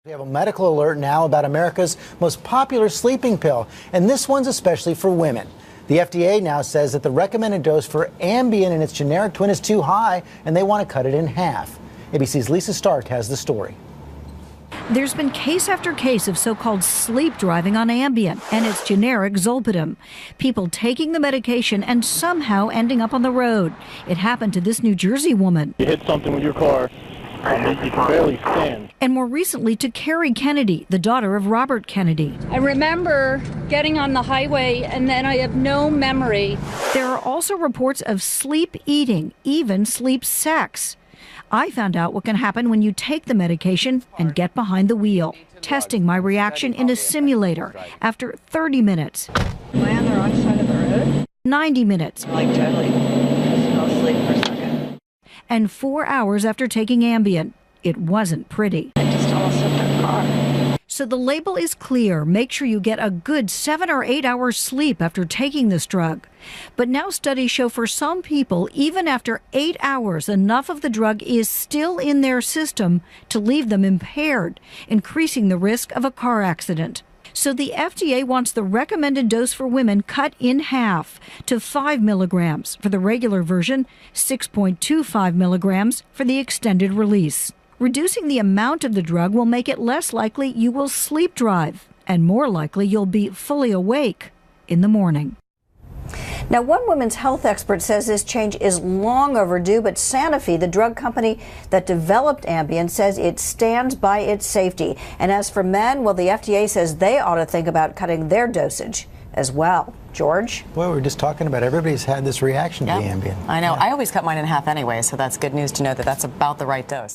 We have a medical alert now about America's most popular sleeping pill, and this one's especially for women. The FDA now says that the recommended dose for Ambein and its generic twin is too high, and they want to cut it in half. ABC's Lisa Stark has the story. There's been case after case of so-called sleep driving on Ambein and its generic Zolpidem. People taking the medication and somehow ending up on the road. It happened to this New Jersey woman. You hit something with your car. You can barely stand. And more recently to Carrie Kennedy, the daughter of Robert Kennedy. I remember getting on the highway and then I have no memory. There are also reports of sleep eating, even sleep sex. I found out what can happen when you take the medication and get behind the wheel, testing my reaction in a simulator after 30 minutes. Am I on the wrong side of the road? 90 minutes. Like totally fell asleep for a second. And 4 hours after taking Ambein. It wasn't pretty. I just almost hit the car. So the label is clear. Make sure you get a good 7 or 8 hours sleep after taking this drug. But now studies show for some people, even after 8 hours, enough of the drug is still in their system to leave them impaired, increasing the risk of a car accident. So the FDA wants the recommended dose for women cut in half to 5 milligrams for the regular version, 6.25 milligrams for the extended release. Reducing the amount of the drug will make it less likely you will sleep drive and more likely you'll be fully awake in the morning. Now, one women's health expert says this change is long overdue, but Sanofi, the drug company that developed Ambein, says it stands by its safety. And as for men, well, the FDA says they ought to think about cutting their dosage as well. George? Boy, we were just talking about everybody's had this reaction to the Ambein. I know. I always cut mine in half anyway, so that's good news to know that that's about the right dose.